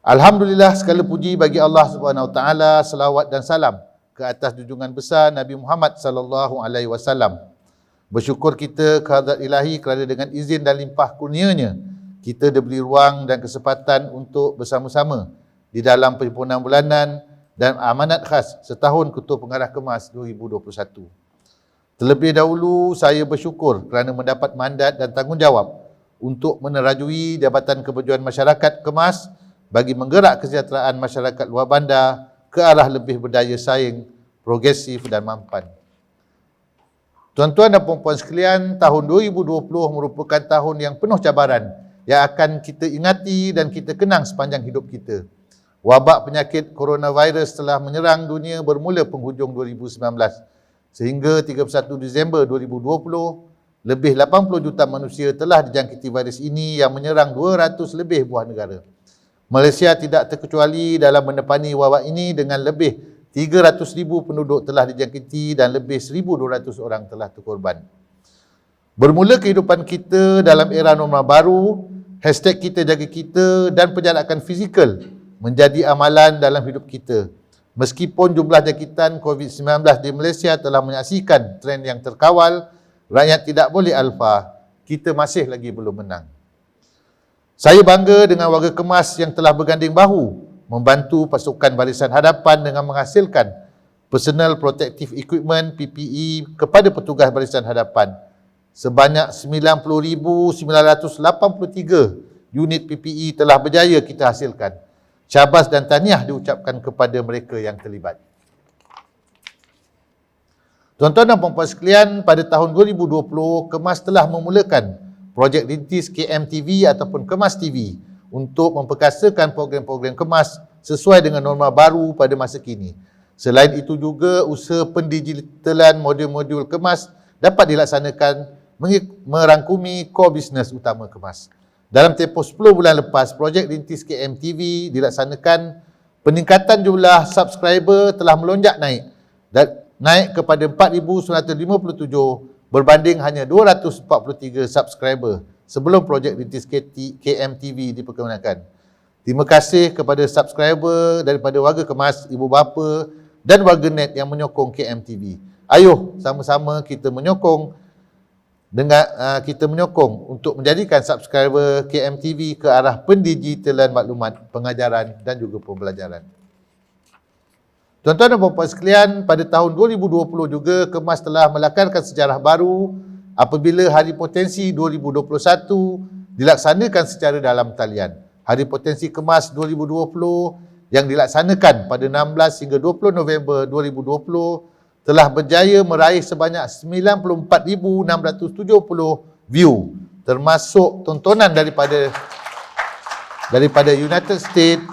Alhamdulillah, segala puji bagi Allah Subhanahu Wa Taala, selawat dan salam ke atas junjungan besar Nabi Muhammad sallallahu alaihi wasallam. Bersyukur kita kehadrat Ilahi kerana dengan izin dan limpah kurnianya kita diberi ruang dan kesempatan untuk bersama-sama di dalam perhimpunan bulanan dan amanat khas setahun Ketua Pengarah Kemas 2021. Terlebih dahulu saya bersyukur kerana mendapat mandat dan tanggungjawab untuk menerajui Jabatan Kebajuan Masyarakat Kemas bagi menggerak kesejahteraan masyarakat luar bandar ke arah lebih berdaya saing, progresif dan mampan. Tuan-tuan dan puan-puan sekalian, tahun 2020 merupakan tahun yang penuh cabaran yang akan kita ingati dan kita kenang sepanjang hidup kita. Wabak penyakit coronavirus telah menyerang dunia bermula penghujung 2019 sehingga 31 Disember 2020, lebih 80 juta manusia telah dijangkiti virus ini yang menyerang 200 lebih buah negara. Malaysia tidak terkecuali dalam menepani wabak ini dengan lebih 300,000 penduduk telah dijangkiti dan lebih 1,200 orang telah terkorban. Bermula kehidupan kita dalam era normal baru, hashtag kita jaga kita dan penjarakan fizikal menjadi amalan dalam hidup kita. Meskipun jumlah jangkitan COVID-19 di Malaysia telah menyaksikan trend yang terkawal, rakyat tidak boleh alfa, kita masih lagi belum menang. Saya bangga dengan warga Kemas yang telah berganding bahu membantu pasukan Barisan Hadapan dengan menghasilkan Personal Protective Equipment PPE kepada petugas Barisan Hadapan. Sebanyak 90,983 unit PPE telah berjaya kita hasilkan. Syabas dan tahniah diucapkan kepada mereka yang terlibat. Tuan-tuan dan puan-puan sekalian, pada tahun 2020, Kemas telah memulakan projek rintis KMTV ataupun Kemas TV untuk memperkasakan program-program Kemas sesuai dengan norma baru pada masa kini. Selain itu juga, usaha pendigitalan modul-modul Kemas dapat dilaksanakan merangkumi core business utama Kemas. Dalam tempoh 10 bulan lepas, projek rintis KMTV dilaksanakan, peningkatan jumlah subscriber telah melonjak naik kepada 4,957 berbanding hanya 243 subscriber sebelum projek rintis KMTV diperkenalkan. Terima kasih kepada subscriber daripada warga Kemas, ibu bapa dan warga net yang menyokong KMTV. Ayuh sama-sama kita menyokong untuk menjadikan subscriber KMTV ke arah pendigitalan maklumat, pengajaran dan juga pembelajaran. Tuan-tuan dan puan-puan sekalian, pada tahun 2020 juga Kemas telah melakarkan sejarah baru apabila Hari Potensi 2021 dilaksanakan secara dalam talian. Hari Potensi Kemas 2020 yang dilaksanakan pada 16 hingga 20 November 2020 telah berjaya meraih sebanyak 94,670 view, termasuk tontonan daripada United States,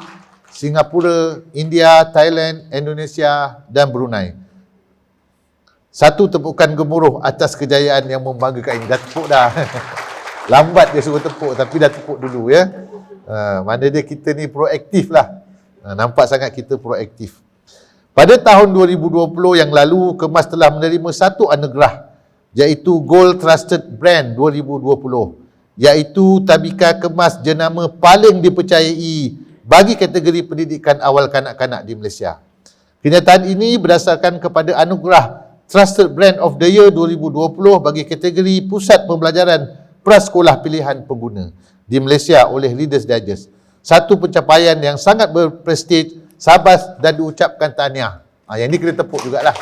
Singapura, India, Thailand, Indonesia dan Brunei. Satu tepukan gemuruh atas kejayaan yang membanggakan ini. Dah tepuk dah. Lambat dia suruh tepuk tapi dah tepuk dulu ya. Mana dia kita ni proaktif lah. Nampak sangat kita proaktif. Pada tahun 2020 yang lalu, Kemas telah menerima satu anugerah iaitu Gold Trusted Brand 2020, iaitu Tabika Kemas jenama paling dipercayai bagi kategori pendidikan awal kanak-kanak di Malaysia. Kenyataan ini berdasarkan kepada anugerah Trusted Brand of the Year 2020 bagi kategori Pusat Pembelajaran Prasekolah Pilihan Pengguna di Malaysia oleh Reader's Digest. Satu pencapaian yang sangat berprestij, sabas dan diucapkan tahniah. Yang ini kena tepuk jugalah.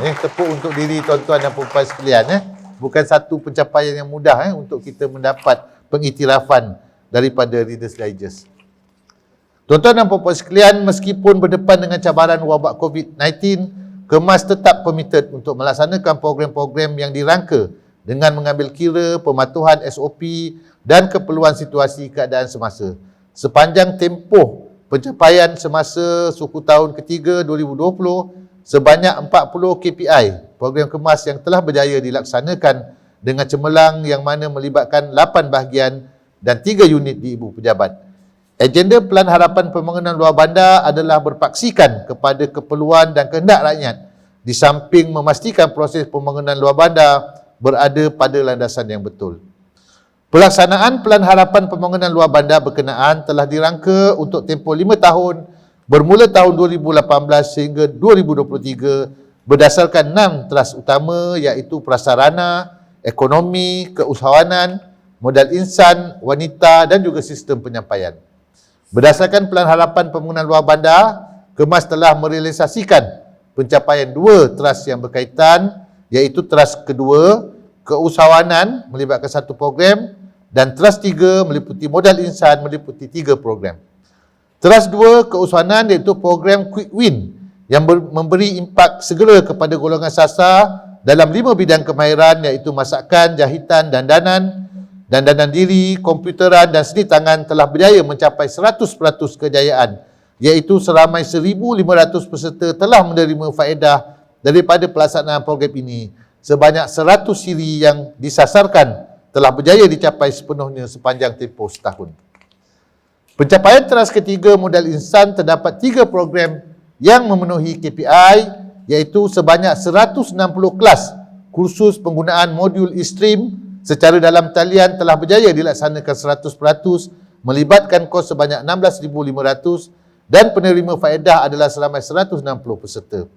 Yang tepuk untuk diri tuan-tuan dan puan-puan sekalian. Bukan satu pencapaian yang mudah untuk kita mendapat pengiktirafan daripada Reader's Digest. Tuan-tuan dan puan-puan sekalian, meskipun berdepan dengan cabaran wabak COVID-19, Kemas tetap komited untuk melaksanakan program-program yang dirangka dengan mengambil kira pematuhan SOP dan keperluan situasi keadaan semasa. Sepanjang tempoh pencapaian semasa suku tahun ketiga 2020, sebanyak 40 KPI program Kemas yang telah berjaya dilaksanakan dengan cemerlang yang mana melibatkan 8 bahagian dan 3 unit di ibu pejabat. Agenda Pelan Harapan Pembangunan Luar Bandar adalah berpaksikan kepada keperluan dan kehendak rakyat di samping memastikan proses pembangunan luar bandar berada pada landasan yang betul. Pelaksanaan Pelan Harapan Pembangunan Luar Bandar berkenaan telah dirangka untuk tempoh 5 tahun bermula tahun 2018 sehingga 2023 berdasarkan 6 teras utama iaitu prasarana, ekonomi, keusahawanan, modal insan, wanita dan juga sistem penyampaian. Berdasarkan Pelan Harapan Pembangunan Luar Bandar, Kemas telah merealisasikan pencapaian 2 teras yang berkaitan iaitu teras kedua, keusahawanan melibatkan 1 program dan teras 3 meliputi modal insan meliputi 3 program. Teras 2 keusahawanan iaitu program Quick Win yang memberi impak segera kepada golongan sasar dalam 5 bidang kemahiran iaitu masakan, jahitan, dandanan diri, komputeran dan seni tangan telah berjaya mencapai 100% kejayaan iaitu seramai 1,500 peserta telah menerima faedah daripada pelaksanaan program ini. Sebanyak 100 siri yang disasarkan telah berjaya dicapai sepenuhnya sepanjang tempoh setahun. Pencapaian teras ketiga modal insan terdapat 3 program yang memenuhi KPI iaitu sebanyak 160 kelas kursus penggunaan modul eStream secara dalam talian telah berjaya dilaksanakan 100% melibatkan kos sebanyak 16,500 dan penerima faedah adalah seramai 160 peserta.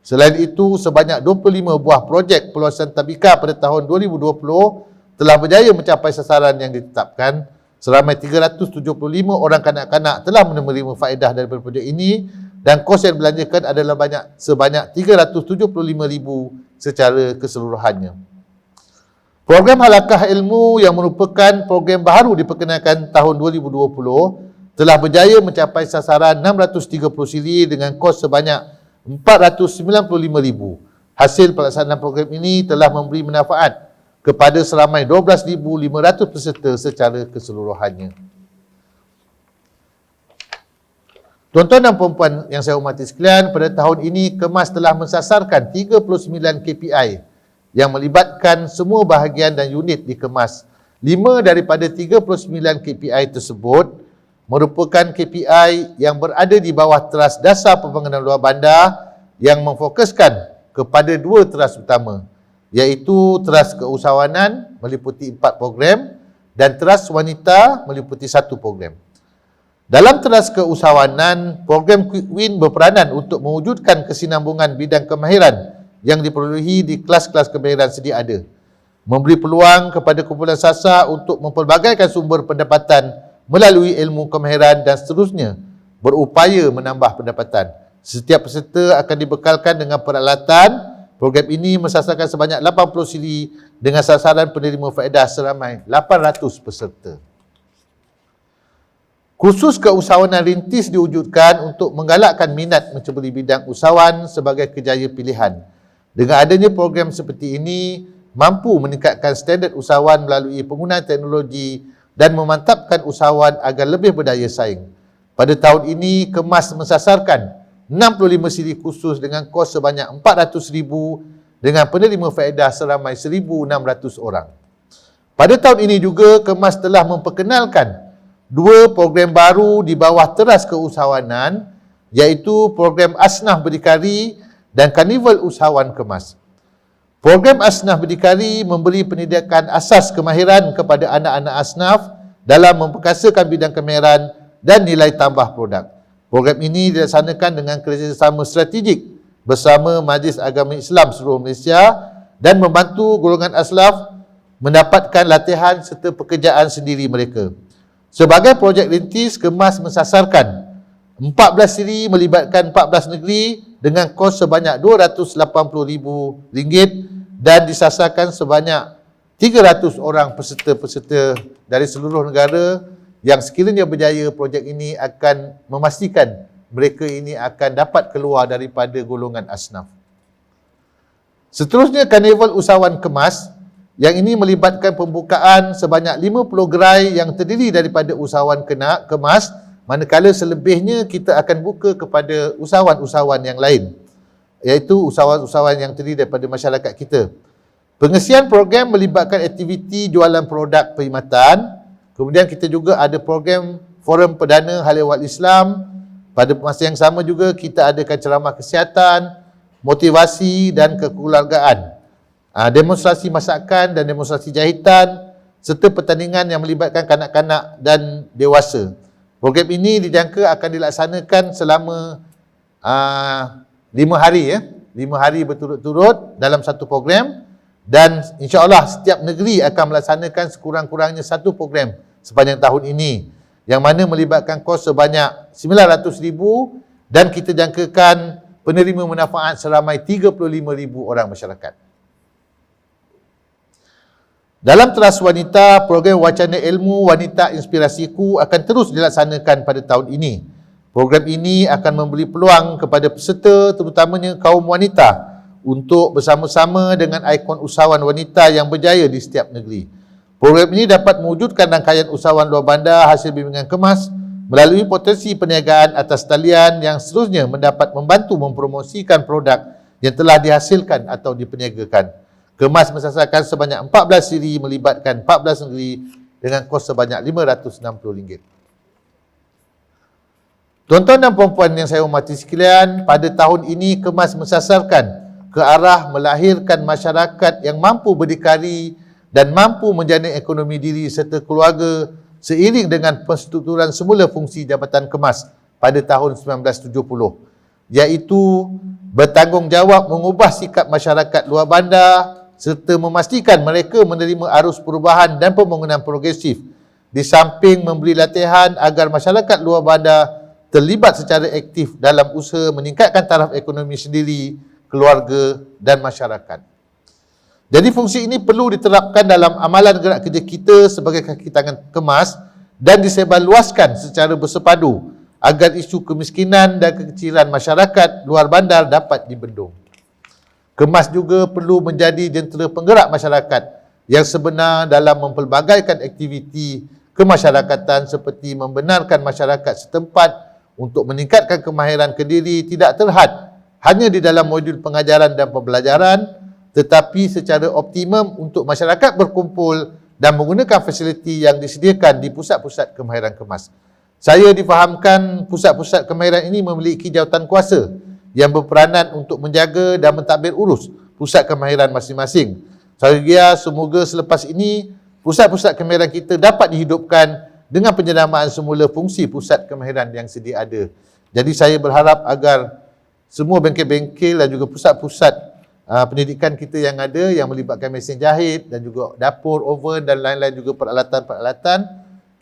Selain itu, sebanyak 25 buah projek peluasan tabika pada tahun 2020 telah berjaya mencapai sasaran yang ditetapkan. Seramai 375 orang kanak-kanak telah menerima faedah daripada projek ini dan kos yang dibelanjakan adalah sebanyak 375,000 secara keseluruhannya. Program Halakah Ilmu yang merupakan program baru diperkenalkan tahun 2020 telah berjaya mencapai sasaran 630 siri dengan kos sebanyak 495,000. Hasil pelaksanaan program ini telah memberi manfaat kepada seramai 12,500 peserta secara keseluruhannya. Tuan-tuan dan puan-puan yang saya hormati sekalian, pada tahun ini Kemas telah mensasarkan 39 KPI yang melibatkan semua bahagian dan unit di Kemas. 5 daripada 39 KPI tersebut merupakan KPI yang berada di bawah teras dasar pembangunan luar bandar yang memfokuskan kepada 2 teras utama iaitu teras keusahawanan meliputi 4 program dan teras wanita meliputi 1 program. Dalam teras keusahawanan, program Quick Win berperanan untuk mewujudkan kesinambungan bidang kemahiran yang diperolehi di kelas-kelas kemahiran sedia ada, memberi peluang kepada kumpulan sasar untuk mempelbagaikan sumber pendapatan melalui ilmu kemahiran dan seterusnya berupaya menambah pendapatan. Setiap peserta akan dibekalkan dengan peralatan. Program ini mensasarkan sebanyak 80 siri dengan sasaran penerima faedah seramai 800 peserta. Kursus keusahawanan rintis diwujudkan untuk menggalakkan minat menceburi bidang usahawan sebagai kerjaya pilihan. Dengan adanya program seperti ini, mampu meningkatkan standard usahawan melalui penggunaan teknologi dan memantapkan usahawan agar lebih berdaya saing. Pada tahun ini, Kemas mensasarkan 65 siri khusus dengan kos sebanyak 400,000 dengan penerima faedah seramai 1,600 orang. Pada tahun ini juga, Kemas telah memperkenalkan 2 program baru di bawah teras keusahawanan iaitu program Asnaf Berdikari dan Karnival Usahawan Kemas. Program Asnaf Berdikari memberi pendidikan asas kemahiran kepada anak-anak asnaf dalam memperkasakan bidang kemahiran dan nilai tambah produk. Program ini dilaksanakan dengan kerjasama strategik bersama Majlis Agama Islam seluruh Malaysia dan membantu golongan asnaf mendapatkan latihan serta pekerjaan sendiri mereka. Sebagai projek rintis, Kemas mensasarkan 14 siri melibatkan 14 negeri dengan kos sebanyak RM280,000 dan disasarkan sebanyak 300 orang peserta-peserta dari seluruh negara yang sekiranya berjaya, projek ini akan memastikan mereka ini akan dapat keluar daripada golongan asnaf. Seterusnya, Karnival Usahawan Kemas yang ini melibatkan pembukaan sebanyak 50 gerai yang terdiri daripada usahawan Kemas, manakala selebihnya kita akan buka kepada usahawan-usahawan yang lain, iaitu usahawan-usahawan yang terdiri daripada masyarakat kita. Pengesian program melibatkan aktiviti jualan produk perkhidmatan. Kemudian kita juga ada program Forum Perdana Hal Ehwal Islam. Pada masa yang sama juga kita adakan ceramah kesihatan, motivasi dan kekeluargaan, demonstrasi masakan dan demonstrasi jahitan, serta pertandingan yang melibatkan kanak-kanak dan dewasa. Program ini dijangka akan dilaksanakan selama 5 hari 5 hari berturut-turut dalam satu program, dan insya-Allah setiap negeri akan melaksanakan sekurang-kurangnya satu program sepanjang tahun ini yang mana melibatkan kos sebanyak 900,000 dan kita jangkakan penerima manfaat seramai 35,000 orang masyarakat. Dalam Teras Wanita, program Wacana Ilmu Wanita Inspirasiku akan terus dilaksanakan pada tahun ini. Program ini akan memberi peluang kepada peserta, terutamanya kaum wanita, untuk bersama-sama dengan ikon usahawan wanita yang berjaya di setiap negeri. Program ini dapat mewujudkan rangkaian usahawan luar bandar hasil bimbingan kemas melalui potensi perniagaan atas talian yang seterusnya mendapat membantu mempromosikan produk yang telah dihasilkan atau diperniagakan. Kemas mensasarkan sebanyak 14 siri melibatkan 14 negeri dengan kos sebanyak RM560. Tuan-tuan dan puan-puan yang saya hormati sekalian, pada tahun ini Kemas mensasarkan ke arah melahirkan masyarakat yang mampu berdikari dan mampu menjana ekonomi diri serta keluarga seiring dengan penstrukturan semula fungsi Jabatan Kemas pada tahun 1970, iaitu bertanggungjawab mengubah sikap masyarakat luar bandar serta memastikan mereka menerima arus perubahan dan pembangunan progresif, di samping memberi latihan agar masyarakat luar bandar terlibat secara aktif dalam usaha meningkatkan taraf ekonomi sendiri, keluarga dan masyarakat. Jadi fungsi ini perlu diterapkan dalam amalan gerak kerja kita sebagai kaki tangan Kemas dan disebarluaskan secara bersepadu agar isu kemiskinan dan kekecilan masyarakat luar bandar dapat dibendung. Kemas juga perlu menjadi jentera penggerak masyarakat yang sebenar dalam mempelbagaikan aktiviti kemasyarakatan seperti membenarkan masyarakat setempat untuk meningkatkan kemahiran kediri tidak terhad hanya di dalam modul pengajaran dan pembelajaran, tetapi secara optimum untuk masyarakat berkumpul dan menggunakan fasiliti yang disediakan di pusat-pusat kemahiran Kemas. Saya difahamkan pusat-pusat kemahiran ini memiliki jawatan kuasa yang berperanan untuk menjaga dan mentadbir urus pusat kemahiran masing-masing. Saya semoga selepas ini pusat-pusat kemahiran kita dapat dihidupkan dengan penjenamaan semula fungsi pusat kemahiran yang sedia ada. Jadi saya berharap agar semua bengkel-bengkel dan juga pusat-pusat pendidikan kita yang ada yang melibatkan mesin jahit dan juga dapur, oven dan lain-lain juga peralatan-peralatan,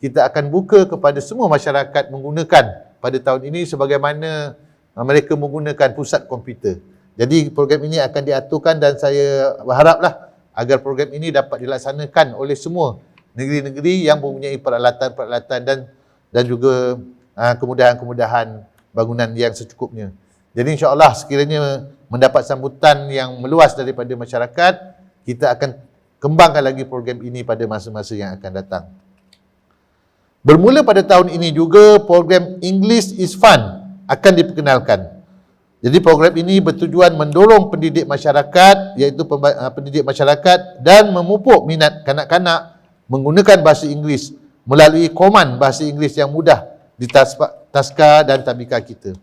kita akan buka kepada semua masyarakat menggunakan pada tahun ini sebagaimana mereka menggunakan pusat komputer. Jadi program ini akan diaturkan dan saya berharaplah agar program ini dapat dilaksanakan oleh semua negeri-negeri yang mempunyai peralatan-peralatan dan juga kemudahan-kemudahan bangunan yang secukupnya. Jadi insya-Allah sekiranya mendapat sambutan yang meluas daripada masyarakat, kita akan kembangkan lagi program ini pada masa-masa yang akan datang. Bermula pada tahun ini juga program English is Fun akan diperkenalkan. Jadi program ini bertujuan mendorong pendidik masyarakat, iaitu pendidik masyarakat dan memupuk minat kanak-kanak menggunakan bahasa Inggeris melalui koman bahasa Inggeris yang mudah di taska dan tabika kita.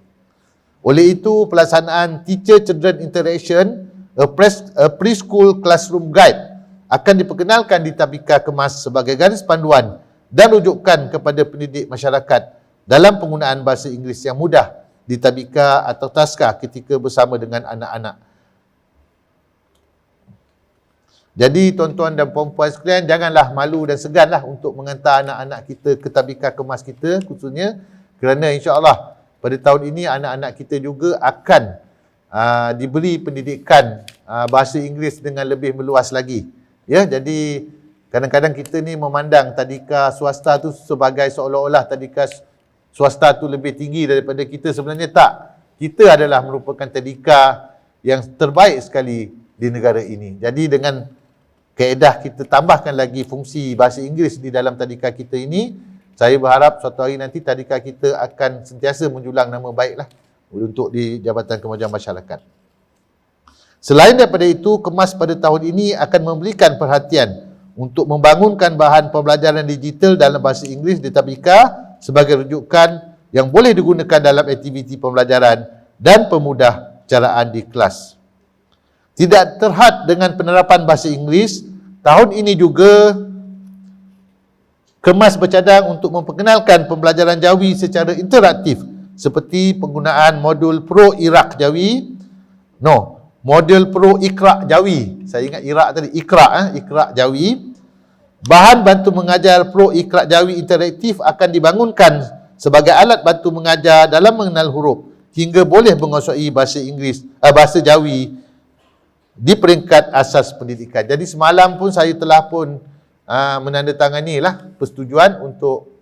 Oleh itu, pelaksanaan Teacher Children Interaction, a preschool classroom guide akan diperkenalkan di tabika Kemas sebagai garis panduan dan rujukan kepada pendidik masyarakat dalam penggunaan bahasa Inggeris yang mudah di tabika atau taska ketika bersama dengan anak-anak. Jadi tuan-tuan dan puan-puan sekalian, janganlah malu dan seganlah untuk mengantar anak-anak kita ke tabika Kemas kita khususnya, kerana insya-Allah pada tahun ini anak-anak kita juga akan diberi pendidikan bahasa Inggeris dengan lebih meluas lagi. Ya, jadi kadang-kadang kita ni memandang tadika swasta tu sebagai seolah-olah tadika swasta tu lebih tinggi daripada kita. Sebenarnya tak. Kita adalah merupakan tadika yang terbaik sekali di negara ini. Jadi dengan kaedah kita tambahkan lagi fungsi bahasa Inggeris di dalam tadika kita ini, saya berharap suatu hari nanti tadika kita akan sentiasa menjulang nama baiklah untuk di Jabatan Kemajuan Masyarakat. Selain daripada itu, Kemas pada tahun ini akan memberikan perhatian untuk membangunkan bahan pembelajaran digital dalam bahasa Inggeris di tabika sebagai rujukan yang boleh digunakan dalam aktiviti pembelajaran dan pemudah caraan di kelas. Tidak terhad dengan penerapan bahasa Inggeris, tahun ini juga Kemas bercadang untuk memperkenalkan pembelajaran Jawi secara interaktif seperti penggunaan modul Pro Iraq Jawi. Modul Pro Iqra Jawi. Saya ingat Iraq tadi, Iqra Jawi. Bahan bantu mengajar Pro Iqra Jawi interaktif akan dibangunkan sebagai alat bantu mengajar dalam mengenal huruf hingga boleh menguasai bahasa Inggeris, bahasa Jawi di peringkat asas pendidikan. Jadi semalam pun saya telah pun menandatangani persetujuan untuk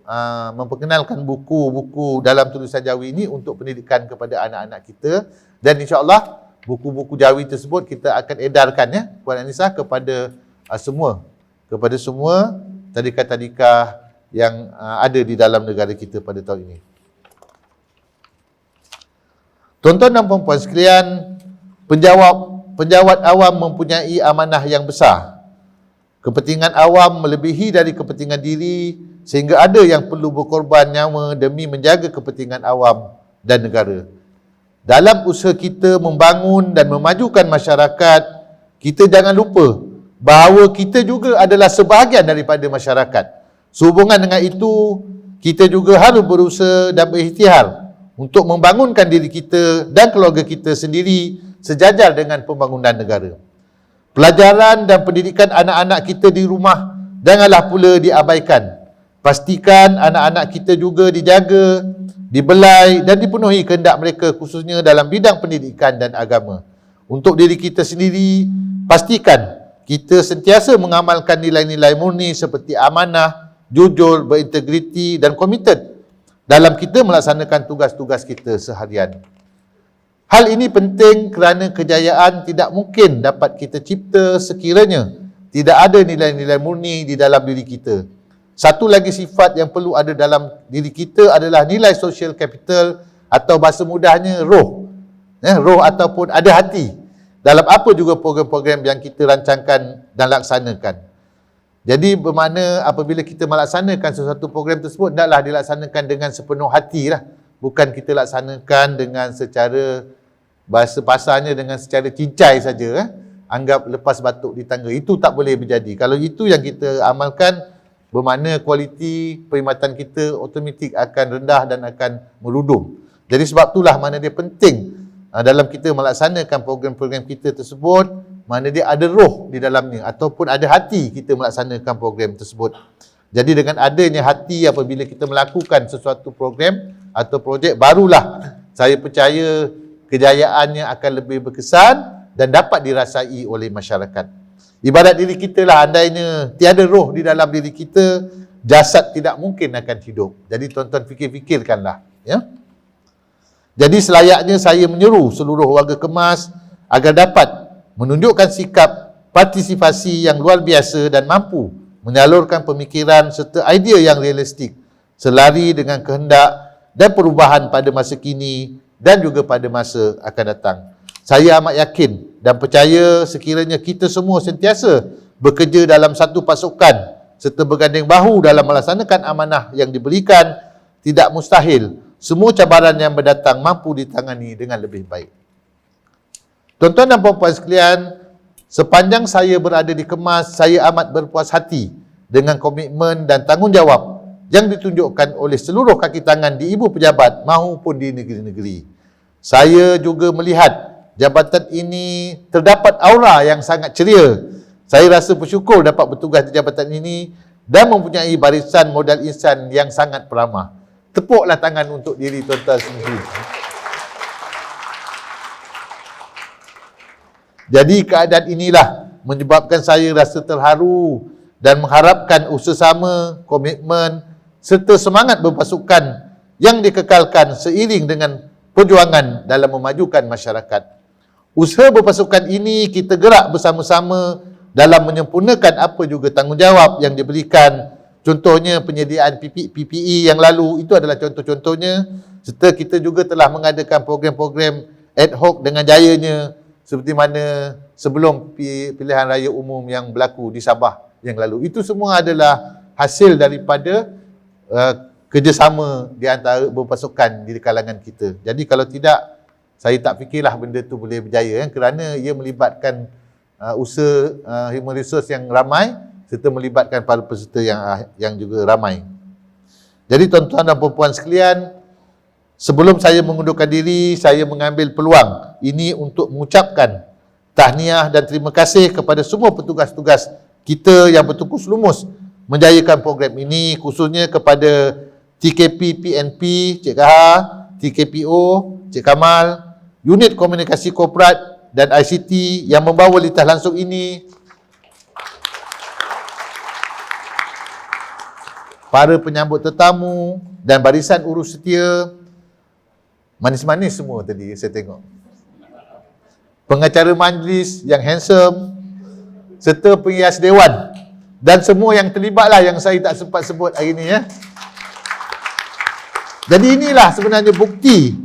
memperkenalkan buku-buku dalam tulisan Jawi ini untuk pendidikan kepada anak-anak kita, dan insya-Allah buku-buku Jawi tersebut kita akan edarkan Puan Anisa kepada semua tadika-tadika yang ada di dalam negara kita pada tahun ini. Tuan-tuan dan puan-puan sekalian, penjawat awam mempunyai amanah yang besar. Kepentingan awam melebihi dari kepentingan diri sehingga ada yang perlu berkorban nyawa demi menjaga kepentingan awam dan negara. Dalam usaha kita membangun dan memajukan masyarakat, kita jangan lupa bahawa kita juga adalah sebahagian daripada masyarakat. Sehubungan dengan itu, kita juga harus berusaha dan berikhtiar untuk membangunkan diri kita dan keluarga kita sendiri sejajar dengan pembangunan negara. Pelajaran dan pendidikan anak-anak kita di rumah janganlah pula diabaikan. Pastikan anak-anak kita juga dijaga, dibelai dan dipenuhi kehendak mereka khususnya dalam bidang pendidikan dan agama. Untuk diri kita sendiri, pastikan kita sentiasa mengamalkan nilai-nilai murni seperti amanah, jujur, berintegriti dan komited dalam kita melaksanakan tugas-tugas kita seharian. Hal ini penting kerana kejayaan tidak mungkin dapat kita cipta sekiranya tidak ada nilai-nilai murni di dalam diri kita. Satu lagi sifat yang perlu ada dalam diri kita adalah nilai social capital atau bahasa mudahnya roh. Roh ataupun ada hati dalam apa juga program-program yang kita rancangkan dan laksanakan. Jadi bermakna apabila kita melaksanakan sesuatu program tersebut, hendaklah dilaksanakan dengan sepenuh hati Bukan kita laksanakan dengan secara, bahasa pasarnya dengan secara cincai saja. Anggap lepas batuk di tangga. Itu tak boleh berjadi. Kalau itu yang kita amalkan, bermakna kualiti perkhidmatan kita automatik akan rendah dan akan merudum. Jadi sebab itulah mana dia penting dalam kita melaksanakan program-program kita tersebut, mana dia ada roh di dalamnya ataupun ada hati kita melaksanakan program tersebut. Jadi dengan adanya hati apabila kita melakukan sesuatu program atau projek, barulah saya percaya kejayaannya akan lebih berkesan dan dapat dirasai oleh masyarakat. Ibarat diri kita andainya tiada roh di dalam diri kita, jasad tidak mungkin akan hidup. Jadi tuan-tuan fikir-fikirkanlah. Jadi selayaknya saya menyeru seluruh warga Kemas agar dapat menunjukkan sikap partisipasi yang luar biasa dan mampu menyalurkan pemikiran serta idea yang realistik selari dengan kehendak dan perubahan pada masa kini dan juga pada masa akan datang. Saya amat yakin dan percaya sekiranya kita semua sentiasa bekerja dalam satu pasukan serta berganding bahu dalam melaksanakan amanah yang diberikan, tidak mustahil semua cabaran yang berdatang mampu ditangani dengan lebih baik. Tuan-tuan dan puan-puan sekalian, sepanjang saya berada di Kemas, saya amat berpuas hati dengan komitmen dan tanggungjawab yang ditunjukkan oleh seluruh kaki tangan di ibu pejabat maupun di negeri-negeri. Saya juga melihat jabatan ini terdapat aura yang sangat ceria. Saya rasa bersyukur dapat bertugas di jabatan ini dan mempunyai barisan modal insan yang sangat peramah. Tepuklah tangan untuk diri tuan-tuan sendiri. Jadi keadaan inilah menyebabkan saya rasa terharu dan mengharapkan usaha sama, komitmen serta semangat berpasukan yang dikekalkan seiring dengan perjuangan dalam memajukan masyarakat. Usaha berpasukan ini kita gerak bersama-sama dalam menyempurnakan apa juga tanggungjawab yang diberikan. Contohnya penyediaan PPE yang lalu, itu adalah contoh-contohnya. Serta kita juga telah mengadakan program-program ad hoc dengan jayanya seperti mana sebelum pilihan raya umum yang berlaku di Sabah yang lalu. Itu semua adalah hasil daripada kerjasama di antara berpasukan di kalangan kita. Jadi kalau tidak, saya tak fikirlah benda tu boleh berjaya kerana ia melibatkan usaha human resource yang ramai serta melibatkan para peserta yang juga ramai. Jadi tuan-tuan dan puan-puan sekalian, sebelum saya mengundurkan diri, saya mengambil peluang ini untuk mengucapkan tahniah dan terima kasih kepada semua petugas-petugas kita yang bertungkus lumus menjayakan program ini, khususnya kepada TKP PNP, Cik Kaha, TKPO, Cik Kamal, unit komunikasi korporat dan ICT yang membawa litas langsung ini, para penyambut tetamu dan barisan urus setia, manis-manis semua tadi saya tengok, pengacara majlis yang handsome, serta penghias dewan dan semua yang terlibatlah yang saya tak sempat sebut hari ini ya. Jadi inilah sebenarnya bukti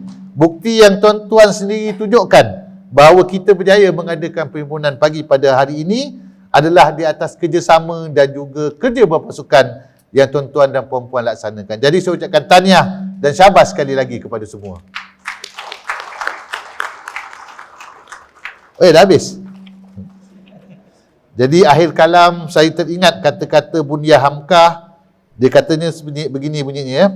yang tuan-tuan sendiri tunjukkan bahawa kita berjaya mengadakan perhimpunan pagi pada hari ini adalah di atas kerjasama dan juga kerja berpasukan yang tuan-tuan dan puan-puan laksanakan. Jadi saya ucapkan tahniah dan syabas sekali lagi kepada semua. Dah habis. Jadi akhir kalam saya teringat kata-kata Bundia Hamkah. Dia katanya begini bunyinya ya.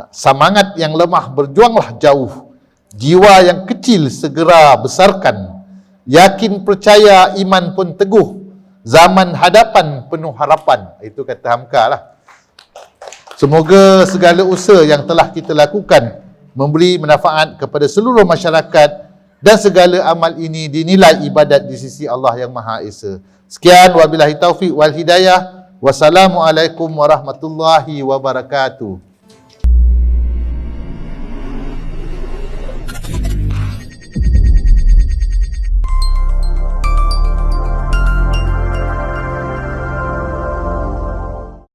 Semangat yang lemah berjuanglah jauh, jiwa yang kecil segera besarkan, yakin percaya iman pun teguh, zaman hadapan penuh harapan. Itu kata Hamkah lah. Semoga segala usaha yang telah kita lakukan memberi manfaat kepada seluruh masyarakat dan segala amal ini dinilai ibadat di sisi Allah yang Maha Esa. Sekian, wabillahi taufiq wal hidayah. Wassalamualaikum warahmatullahi wabarakatuh.